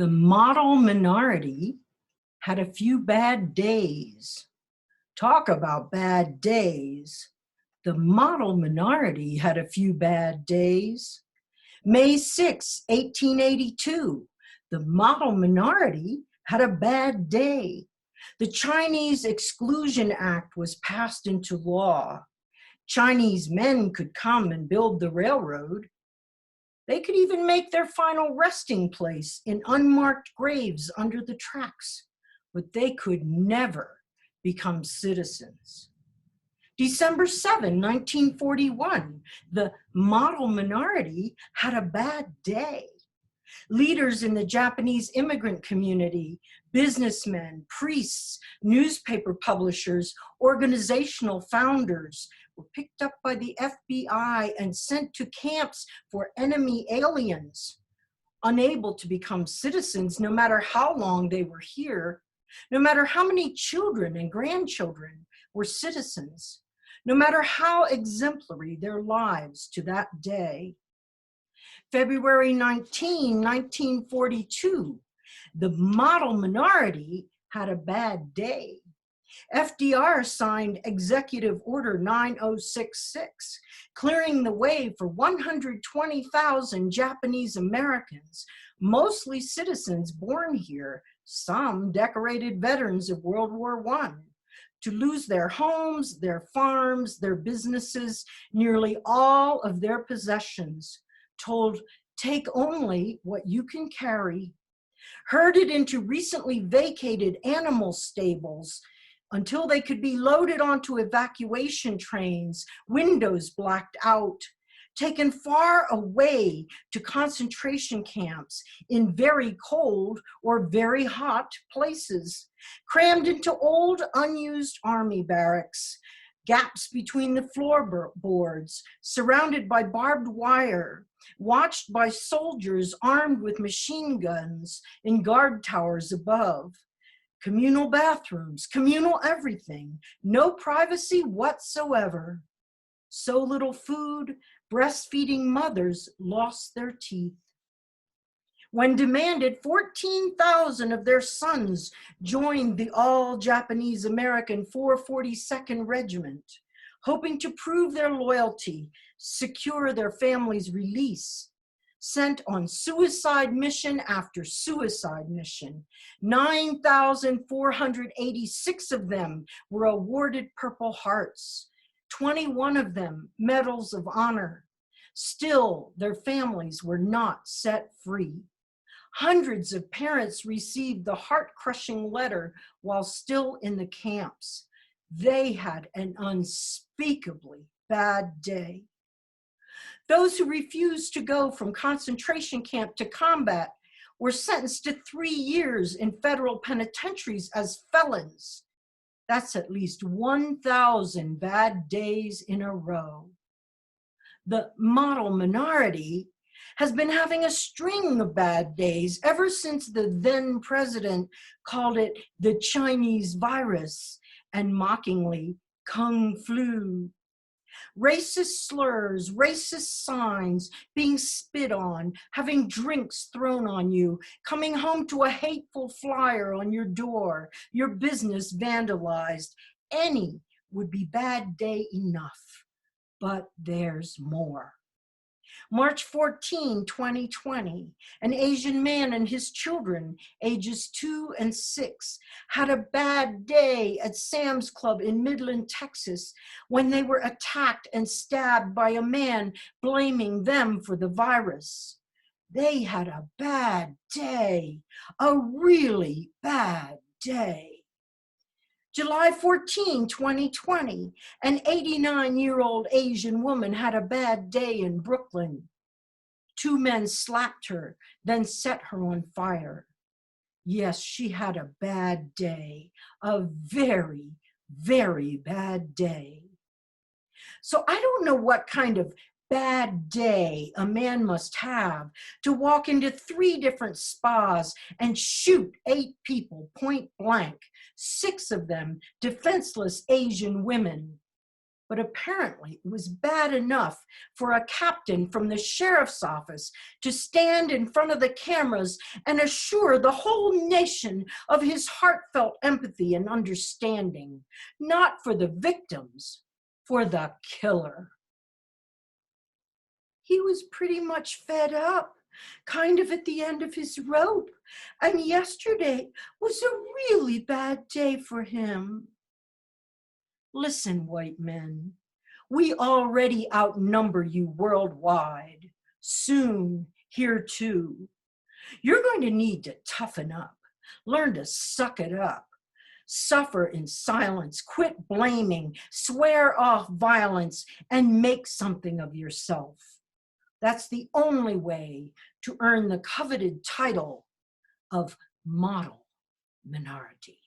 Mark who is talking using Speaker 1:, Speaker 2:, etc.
Speaker 1: The model minority had a few bad days. Talk about bad days. The model minority had a few bad days. May 6, 1882, the model minority had a bad day. The Chinese Exclusion Act was passed into law. Chinese men could come and build the railroad. They could even make their final resting place in unmarked graves under the tracks, but they could never become citizens. December 7, 1941, the model minority had a bad day. Leaders in the Japanese immigrant community, businessmen, priests, newspaper publishers, organizational founders were picked up by the FBI and sent to camps for enemy aliens. Unable to become citizens no matter how long they were here, no matter how many children and grandchildren were citizens, no matter how exemplary their lives to that day. February 19, 1942, the model minority had a bad day. FDR signed Executive Order 9066, clearing the way for 120,000 Japanese Americans, mostly citizens born here, some decorated veterans of World War I, to lose their homes, their farms, their businesses, nearly all of their possessions, told, "Take only what you can carry," herded into recently vacated animal stables until they could be loaded onto evacuation trains, windows blacked out, taken far away to concentration camps in very cold or very hot places, crammed into old unused army barracks, gaps between the floorboards, surrounded by barbed wire, watched by soldiers armed with machine guns in guard towers above. Communal bathrooms, communal everything, no privacy whatsoever. So little food, breastfeeding mothers lost their teeth. When demanded, 14,000 of their sons joined the all-Japanese American 442nd Regiment, hoping to prove their loyalty, secure their families' release. Sent on suicide mission after suicide mission. 9,486 of them were awarded Purple Hearts, 21 of them Medals of Honor. Still, their families were not set free. Hundreds of parents received the heart-crushing letter while still in the camps. They had an unspeakably bad day. Those who refused to go from concentration camp to combat were sentenced to 3 years in federal penitentiaries as felons. That's at least 1,000 bad days in a row. The model minority has been having a string of bad days ever since the then president called it the Chinese virus and mockingly Kung Flu. Racist slurs, racist signs, being spit on, having drinks thrown on you, coming home to a hateful flyer on your door, your business vandalized. Any would be bad day enough, but there's more. March 14, 2020, an Asian man and his children, ages 2 and 6, had a bad day at Sam's Club in Midland, Texas, when they were attacked and stabbed by a man blaming them for the virus. They had a bad day, a really bad day. July 14, 2020, an 89-year-old Asian woman had a bad day in Brooklyn. 2 men slapped her, then set her on fire. Yes, she had a bad day, a very, very bad day. So I don't know what kind of bad day a man must have to walk into 3 different spas and shoot 8 people point blank, 6 of them defenseless Asian women. But apparently it was bad enough for a captain from the sheriff's office to stand in front of the cameras and assure the whole nation of his heartfelt empathy and understanding, not for the victims, for the killer. He was pretty much fed up, kind of at the end of his rope, and yesterday was a really bad day for him. Listen, white men, we already outnumber you worldwide. Soon, here too. You're going to need to toughen up, learn to suck it up, suffer in silence, quit blaming, swear off violence, and make something of yourself. That's the only way to earn the coveted title of model minority.